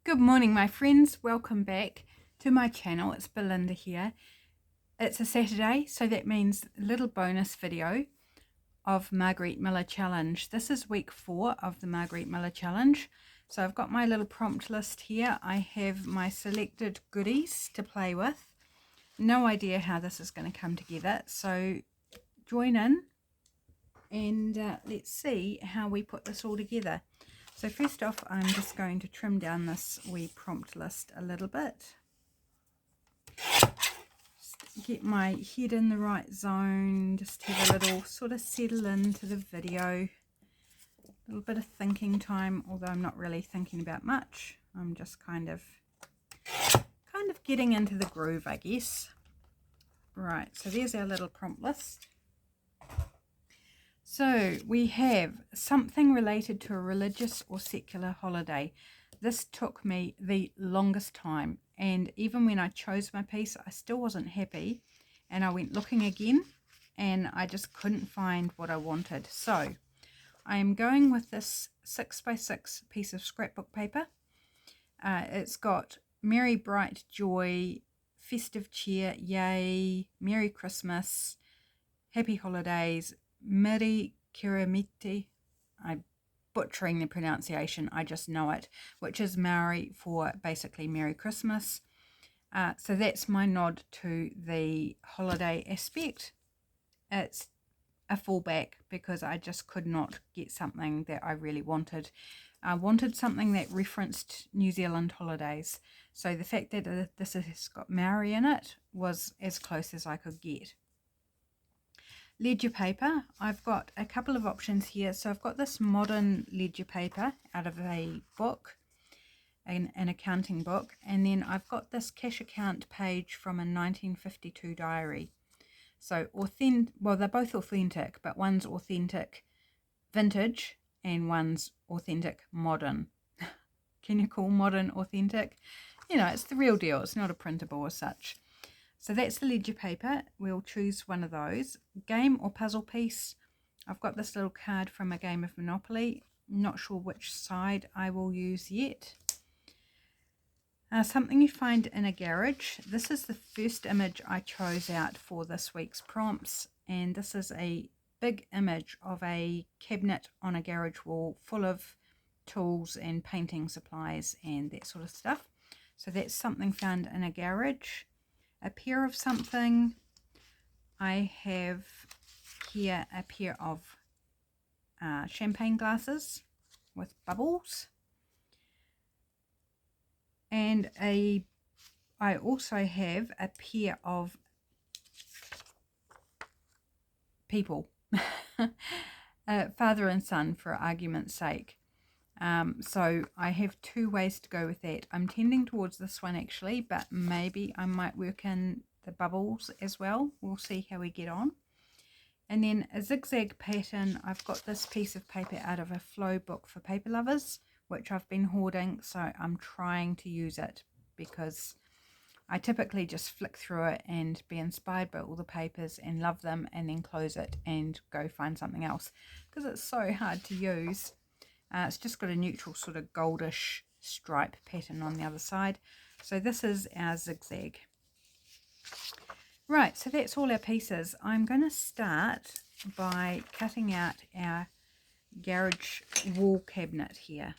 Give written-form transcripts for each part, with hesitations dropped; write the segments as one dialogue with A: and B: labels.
A: Good morning, my friends. Welcome back to my channel. It's Belinda here. It's a Saturday, so that means a little bonus video of Margarete Miller Challenge. This is week 4 of the Margarete Miller Challenge. So I've got my little prompt list here. I have my selected goodies to play with. No idea how this is going to come together, so join in and let's see how we put this all together. So first off, I'm just going to trim down this wee prompt list a little bit. Just get my head in the right zone, just have a little sort of settle into the video. A little bit of thinking time, although I'm not really thinking about much. I'm just kind of getting into the groove, I guess. Right, so there's our little prompt list. So we have something related to a religious or secular holiday. This took me the longest time, and even when I chose my piece, I still wasn't happy, and I went looking again, and I just couldn't find what I wanted. So I am going with this 6x6 piece of scrapbook paper. It's got Merry Bright Joy, Festive Cheer, Yay, Merry Christmas, Happy Holidays, Miri Kiramiti, I'm butchering the pronunciation, I just know it, which is Maori for basically Merry Christmas. So that's my nod to the holiday aspect. It's a fallback because I just could not get something that I really wanted. I wanted something that referenced New Zealand holidays. So the fact that this has got Maori in it was as close as I could get. Ledger paper, I've got a couple of options here. So I've got this modern ledger paper out of a book, an accounting book, and then I've got this cash account page from a 1952 diary. So well, they're both authentic, but one's authentic vintage and one's authentic modern. Can you call modern authentic? You know, it's the real deal. It's not a printable or such. So that's the ledger paper. We'll choose one of those. Game or puzzle piece. I've got this little card from a game of Monopoly. Not sure which side I will use yet. Something you find in a garage. This is the first image I chose out for this week's prompts. And this is a big image of a cabinet on a garage wall full of tools and painting supplies and that sort of stuff. So that's something found in a garage. A pair of something. I have here a pair of champagne glasses with bubbles, and I also have a pair of people, father and son for argument's sake. So I have 2 ways to go with that. I'm tending towards this one actually, but maybe I might work in the bubbles as well. We'll see how we get on. And then a zigzag pattern. I've got this piece of paper out of a flow book for paper lovers, which I've been hoarding, so I'm trying to use it because I typically just flick through it and be inspired by all the papers and love them and then close it and go find something else because it's so hard to use. It's just got a neutral sort of goldish stripe pattern on the other side. So this is our zigzag. Right, so that's all our pieces. I'm going to start by cutting out our garage wall cabinet here,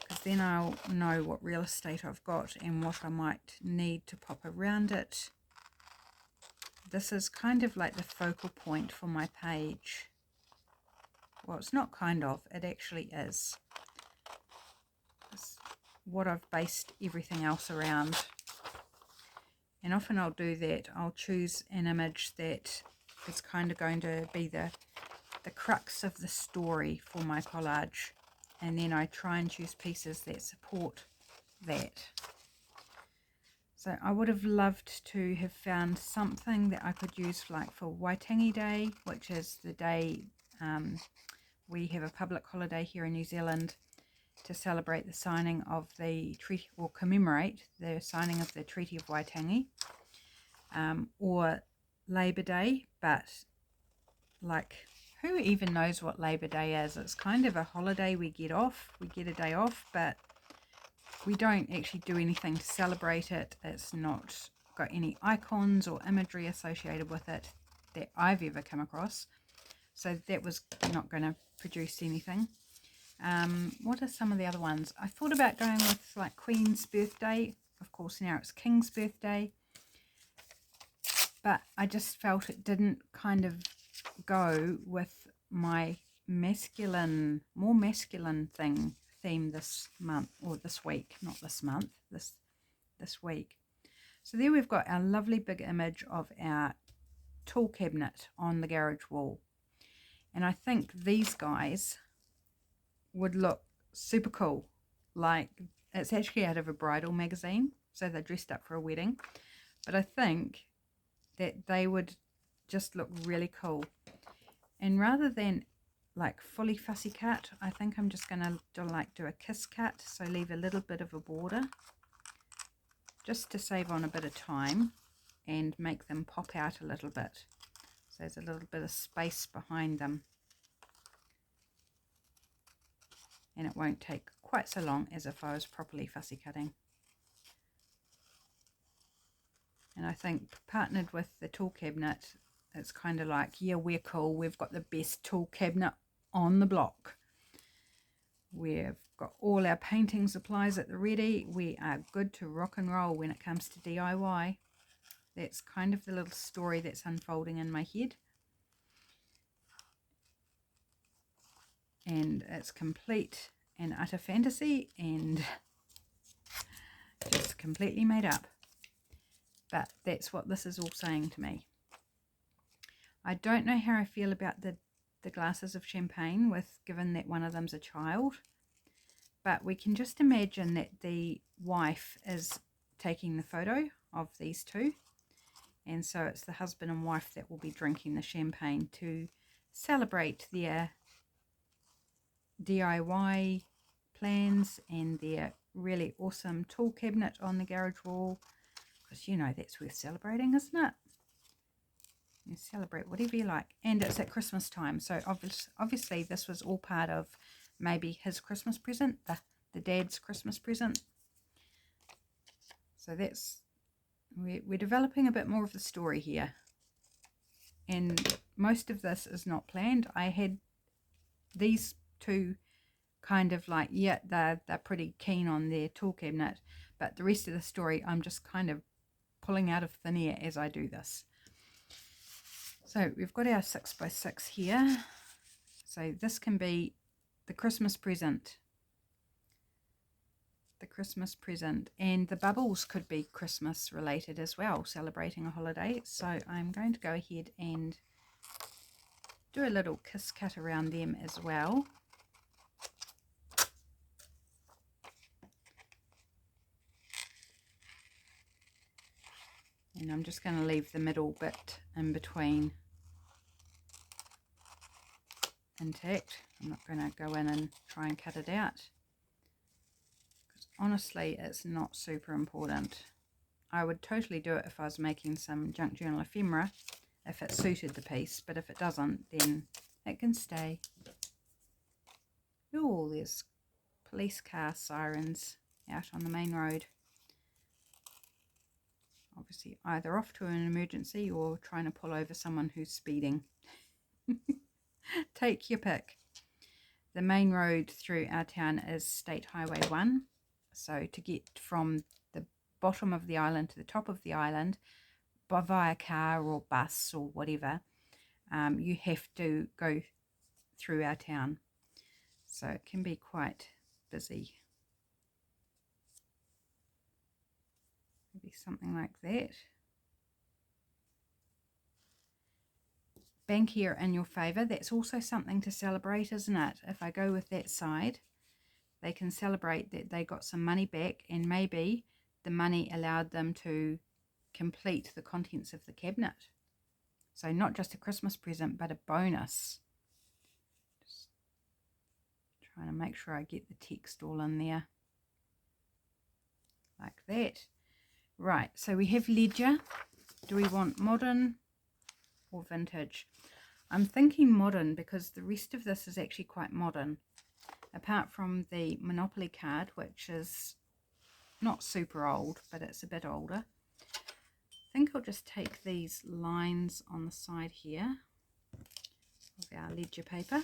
A: because then I'll know what real estate I've got and what I might need to pop around it. This is kind of like the focal point for my page. Well, it's not kind of, it actually is. It's what I've based everything else around. And often I'll do that. I'll choose an image that is kind of going to be the crux of the story for my collage. And then I try and choose pieces that support that. So I would have loved to have found something that I could use like for Waitangi Day, which is the day we have a public holiday here in New Zealand to celebrate the signing of the treaty, or commemorate the signing of the Treaty of Waitangi, or Labour Day, but like, who even knows what Labour Day is? It's kind of a holiday we get off, we get a day off, but we don't actually do anything to celebrate it. It's not got any icons or imagery associated with it that I've ever come across. So that was not going to produce anything. What are some of the other ones? I thought about going with like Queen's birthday. Of course, now it's King's birthday. But I just felt it didn't kind of go with my masculine, more masculine theme this month, or this week, not this month, this week. So there we've got our lovely big image of our tool cabinet on the garage wall. And I think these guys would look super cool. Like, it's actually out of a bridal magazine, so they're dressed up for a wedding. But I think that they would just look really cool. And rather than like fully fussy cut, I think I'm just going to do a kiss cut, so leave a little bit of a border just to save on a bit of time and make them pop out a little bit. So there's a little bit of space behind them. And it won't take quite so long as if I was properly fussy cutting. And I think partnered with the tool cabinet, it's kind of like, yeah, we're cool. We've got the best tool cabinet on the block. We've got all our painting supplies at the ready. We are good to rock and roll when it comes to DIY. That's kind of the little story that's unfolding in my head. And it's complete and utter fantasy and just completely made up. But that's what this is all saying to me. I don't know how I feel about the glasses of champagne, given that one of them's a child. But we can just imagine that the wife is taking the photo of these two. And so it's the husband and wife that will be drinking the champagne to celebrate their DIY plans and their really awesome tool cabinet on the garage wall. Because, you know, that's worth celebrating, isn't it? You celebrate whatever you like. And it's at Christmas time. So obviously this was all part of maybe his Christmas present, the dad's Christmas present. So that's, we're developing a bit more of the story here. And most of this is not planned. I had these two kind of like, yeah, they're pretty keen on their tool cabinet. But the rest of the story, I'm just kind of pulling out of thin air as I do this. So we've got our 6x6 here. So this can be the Christmas present. The Christmas present. And the bubbles could be Christmas related as well, celebrating a holiday. So I'm going to go ahead and do a little kiss cut around them as well. And I'm just going to leave the middle bit in between intact. I'm not going to go in and try and cut it out. Because honestly, it's not super important. I would totally do it if I was making some junk journal ephemera, if it suited the piece. But if it doesn't, then it can stay. Oh, there's police car sirens out on the main road. Obviously either off to an emergency or trying to pull over someone who's speeding. Take your pick. The main road through our town is State Highway 1. So to get from the bottom of the island to the top of the island via car or bus or whatever, you have to go through our town. So it can be quite busy. Maybe something like that. Bank here in your favour. That's also something to celebrate, isn't it? If I go with that side, they can celebrate that they got some money back, and maybe the money allowed them to complete the contents of the cabinet. So not just a Christmas present, but a bonus. Just trying to make sure I get the text all in there. Like that. Right, so we have ledger. Do we want modern or vintage? I'm thinking modern because the rest of this is actually quite modern. Apart from the Monopoly card, which is not super old, but it's a bit older. I think I'll just take these lines on the side here of our ledger paper.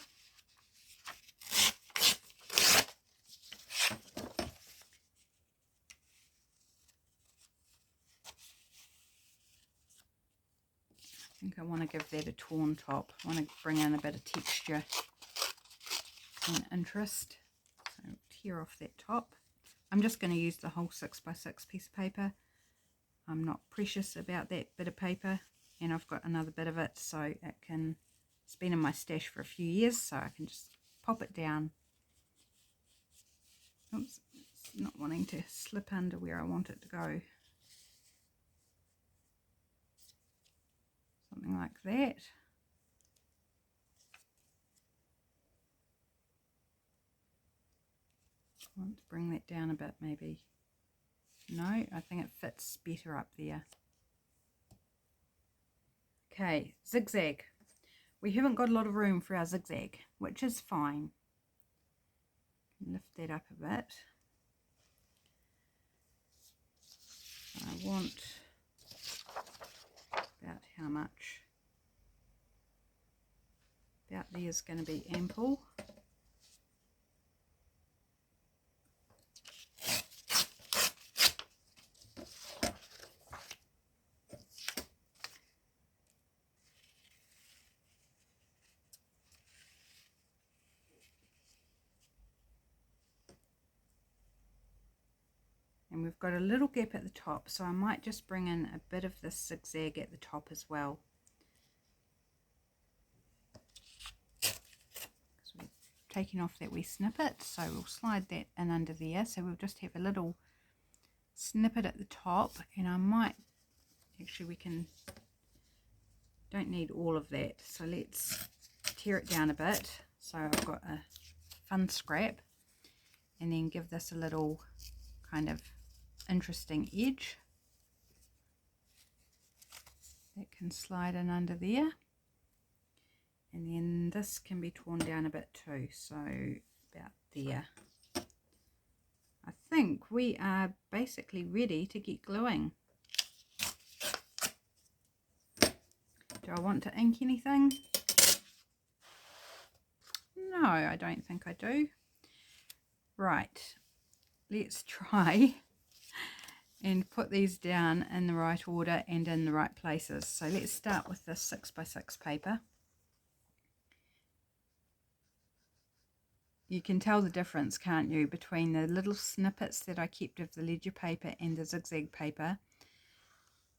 A: I think I want to give that a torn top. I want to bring in a bit of texture and interest. So tear off that top. I'm just going to use the whole 6x6 piece of paper. I'm not precious about that bit of paper, and I've got another bit of it, so it's been in my stash for a few years, so I can just pop it down. Oops, it's not wanting to slip under where I want it to go. Something like that. I want to bring that down a bit maybe. No, I think it fits better up there. Okay, zigzag. We haven't got a lot of room for our zigzag, which is fine. Lift that up a bit. I want about how much? About there's going to be ample. And we've got a little gap at the top, so I might just bring in a bit of this zigzag at the top as well. So we're taking off that wee snippet, so we'll slide that in under there. So we'll just have a little snippet at the top, and I might, actually don't need all of that. So let's tear it down a bit. So I've got a fun scrap, and then give this a little kind of interesting edge that can slide in under there, and then this can be torn down a bit too, so about there. I think we are basically ready to get gluing. Do I want to ink anything? No, I don't think I do. Right, let's try and put these down in the right order and in the right places. So let's start with this 6x6 paper. You can tell the difference, can't you, between the little snippets that I kept of the ledger paper and the zigzag paper,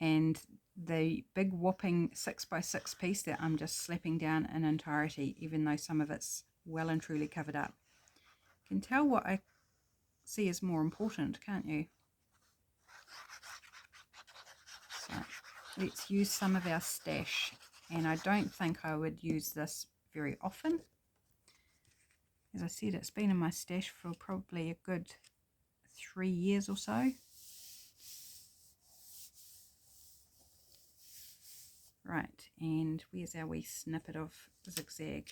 A: and the big whopping 6x6 piece that I'm just slapping down in entirety, even though some of it's well and truly covered up. You can tell what I see is more important, can't you? So let's use some of our stash, and I don't think I would use this very often. As I said, it's been in my stash for probably a good 3 years or so. Right, and where's our wee snippet of zigzag?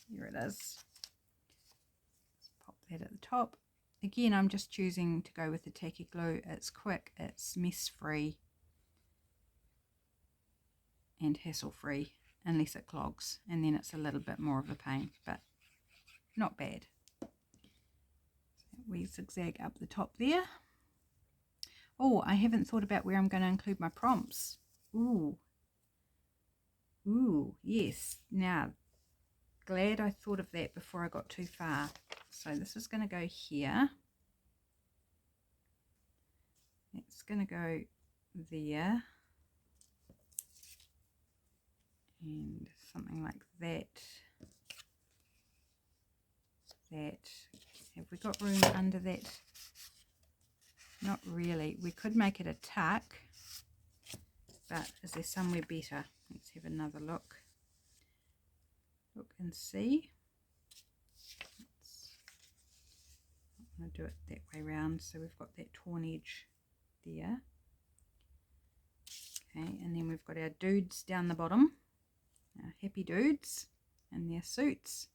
A: Here it is. Let's pop that at the top. Again, I'm just choosing to go with the tacky glue. It's quick, it's mess free and hassle free, unless it clogs, and then it's a little bit more of a pain, but not bad. So we zigzag up the top there. Oh, I haven't thought about where I'm going to include my prompts. Ooh, yes. Now, glad I thought of that before I got too far. So this is going to go here. It's going to go there. And something like that. Have we got room under that? Not really. We could make it a tuck, but is there somewhere better? Let's have another look. Look and see. I'm going to do it that way round, so we've got that torn edge there. Okay, and then we've got our dudes down the bottom, our happy dudes in their suits.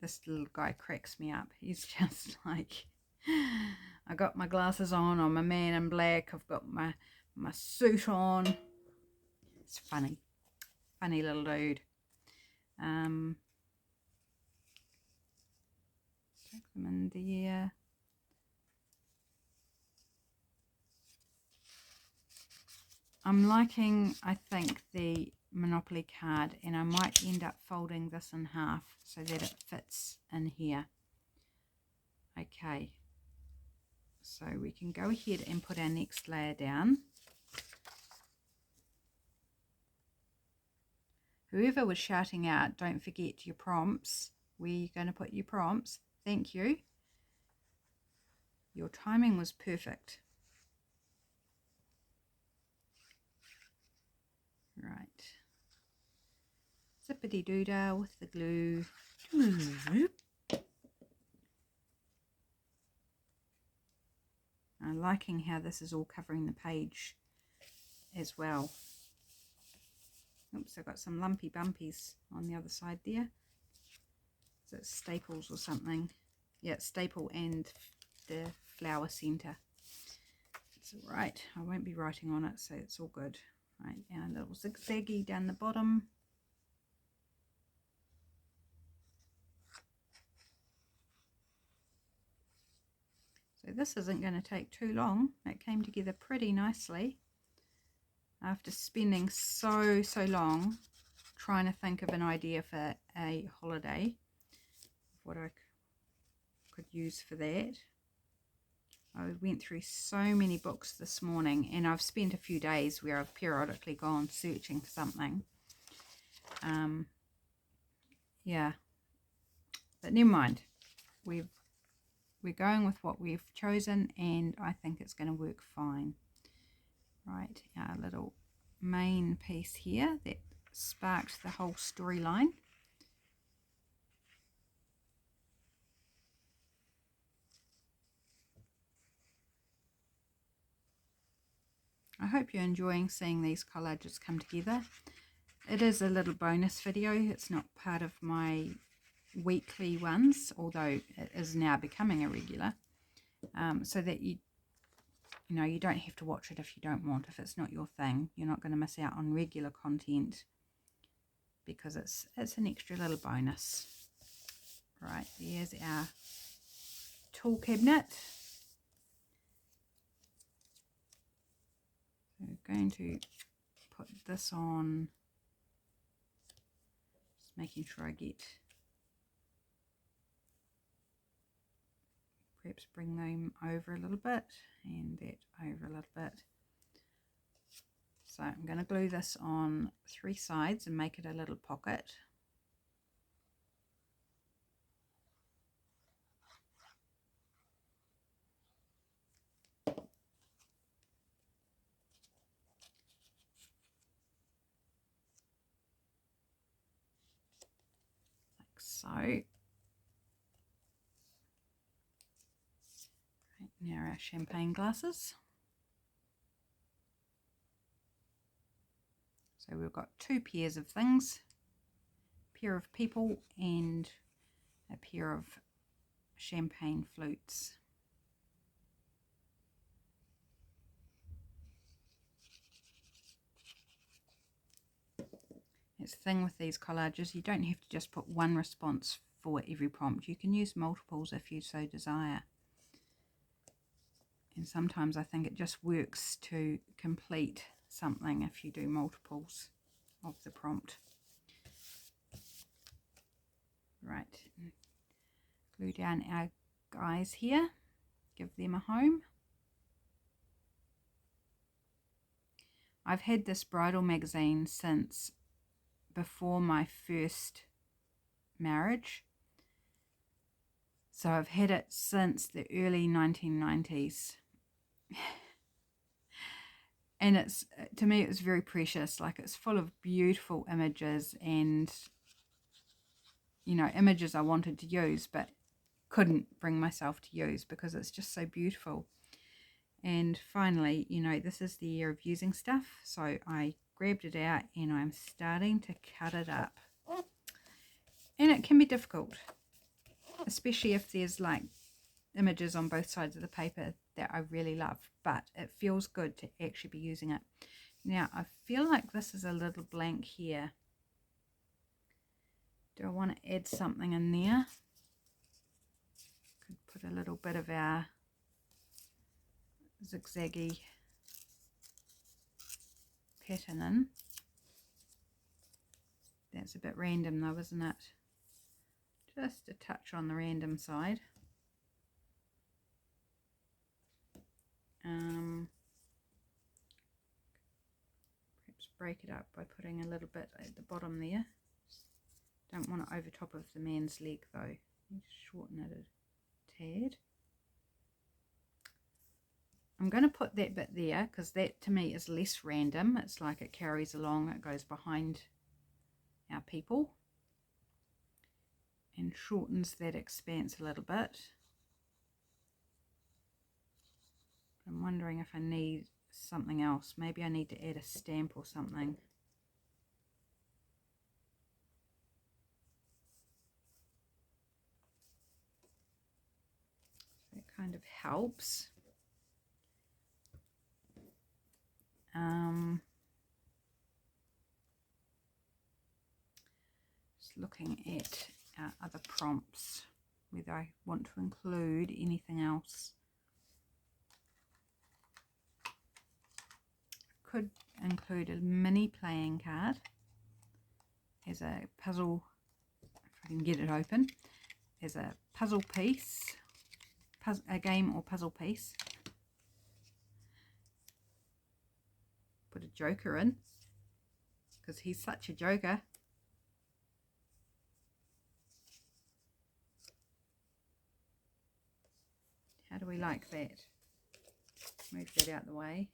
A: This little guy cracks me up. He's just like, I got got my glasses on. I'm a man in black. I've got my suit on. It's funny little dude. Take them in there. I'm liking, I think, the Monopoly card, and I might end up folding this in half so that it fits in here. Okay, so we can go ahead and put our next layer down. Whoever was shouting out, don't forget your prompts. Where are you going to put your prompts? Thank you. Your timing was perfect. Right. Zippity doodah with the glue. I'm liking how this is all covering the page as well. Oops, I've got some lumpy bumpies on the other side there. Is it staples or something? Yeah, it's staple and the flower center. It's all right. I won't be writing on it, so it's all good. Right, and a little zigzaggy down the bottom. So this isn't going to take too long. It came together pretty nicely after spending so long trying to think of an idea for a holiday, what I could use for that. I went through so many books this morning, and I've spent a few days where I've periodically gone searching for something. Yeah, but never mind. We're going with what we've chosen, and I think it's going to work fine. Right, our little main piece here that sparked the whole storyline. I hope you're enjoying seeing these collages come together. It is a little bonus video. It's not part of my weekly ones, although it is now becoming a regular, so that you don't have to watch it if you don't want. If it's not your thing, you're not going to miss out on regular content because it's an extra little bonus. Right, there's our tool cabinet. So we're going to put this on, just making sure I get, perhaps bring them over a little bit and that over a little bit. So I'm going to glue this on 3 sides and make it a little pocket. So, right, now our champagne glasses. So we've got 2 pairs of things, a pair of people and a pair of champagne flutes. It's the thing with these collages, you don't have to just put one response for every prompt. You can use multiples if you so desire. And sometimes I think it just works to complete something if you do multiples of the prompt. Right, glue down our guys here, give them a home. I've had this bridal magazine since before my first marriage, so I've had it since the early 1990s. And it's, to me, it was very precious. Like, it's full of beautiful images and, images I wanted to use but couldn't bring myself to use because it's just so beautiful. And finally, this is the year of using stuff, so I grabbed it out and I'm starting to cut it up. And it can be difficult, especially if there's like images on both sides of the paper that I really love, but it feels good to actually be using it. Now I feel like this is a little blank here. Do I want to add something in there? Could put a little bit of our zigzaggy pattern in. That's a bit random though, isn't it? Just a touch on the random side. Perhaps break it up by putting a little bit at the bottom there. Don't want it over top of the man's leg though. Shorten it a tad. I'm going to put that bit there because that to me is less random. It's like it carries along, it goes behind our people and shortens that expanse a little bit. I'm wondering if I need something else. Maybe I need to add a stamp or something. That kind of helps. Just looking at our other prompts, whether I want to include anything else. Could include a mini playing card as a puzzle, if I can get it open, as a puzzle piece, a game or puzzle piece. Put a joker in because he's such a joker. How do we like that? Move that out the way.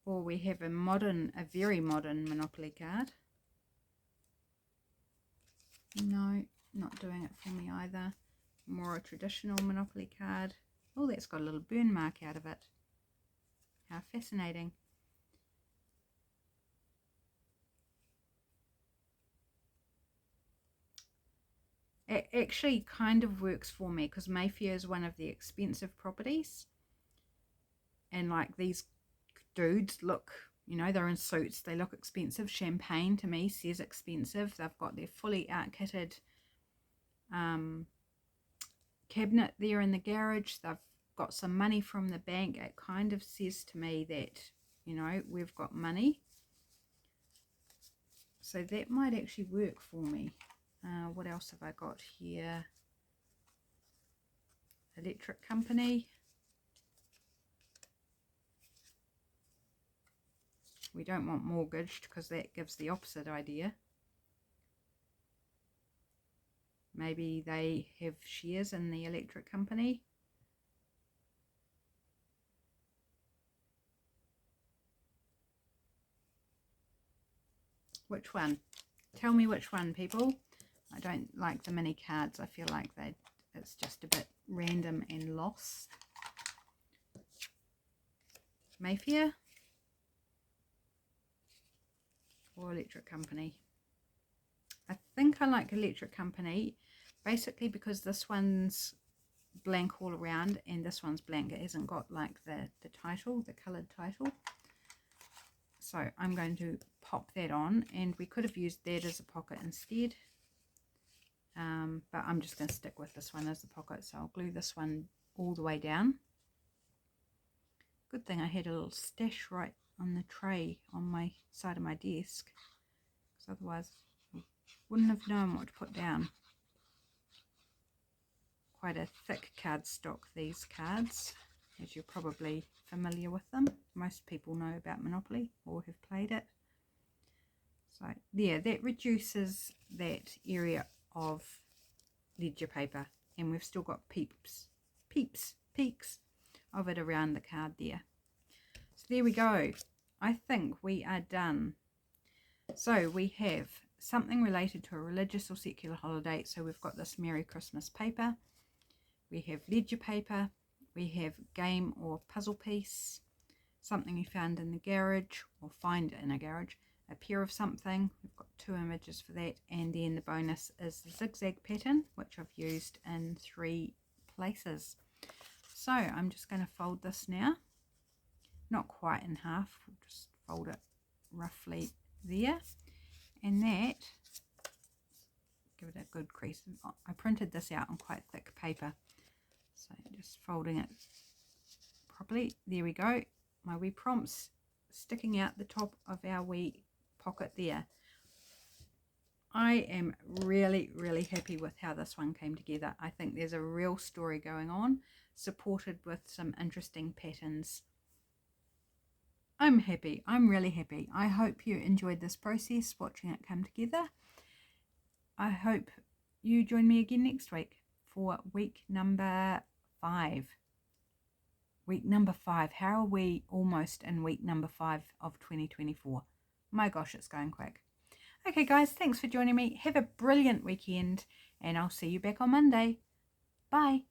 A: Or we have a very modern Monopoly card. No, not doing it for me either. More a traditional Monopoly card. Oh, that's got a little burn mark out of it. How fascinating. It actually kind of works for me because Mayfair is one of the expensive properties. And like these dudes look, you know, they're in suits, they look expensive. Champagne to me says expensive. They've got their fully out-kitted cabinet there in the garage. They've got some money from the bank. It kind of says to me that, you know, we've got money. So that might actually work for me. What else have I got here? Electric company. We don't want mortgaged because that gives the opposite idea. Maybe they have shares in the electric company. Which one? Tell me which one, people. I don't like the mini cards. I feel like it's just a bit random and lost. Mayfair or electric company? I think I like electric company basically because this one's blank all around and this one's blank. It hasn't got like the title, the coloured title. So I'm going to pop that on, and we could have used that as a pocket instead. But I'm just going to stick with this one as the pocket, so I'll glue this one all the way down. Good thing I had a little stash right on the tray on my side of my desk, because otherwise I wouldn't have known what to put down. Quite a thick cardstock, these cards, as you're probably familiar with them. Most people know about Monopoly or have played it. So yeah, that reduces that area of ledger paper, and we've still got peaks of it around the card there. So there we go. I think we are done. So we have something related to a religious or secular holiday. So we've got this Merry Christmas paper. We have ledger paper. We have game or puzzle piece. Something you found in the garage or find in a garage. a pair of something. We've got 2 images for that, and then the bonus is the zigzag pattern, which I've used in 3 places. So I'm just going to fold this now, not quite in half, we'll just fold it roughly there, and that, give it a good crease. I printed this out on quite thick paper, so just folding it properly. There we go, my wee prompts sticking out the top of our wee pocket there. I am really happy with how this one came together. I think there's a real story going on, supported with some interesting patterns. I'm happy. I'm really happy. I hope you enjoyed this process, watching it come together. I hope you join me again next week for week number 5. Week number 5. How are we almost in week number 5 of 2024? My gosh, it's going quick. Okay guys, thanks for joining me. Have a brilliant weekend, and I'll see you back on Monday. Bye.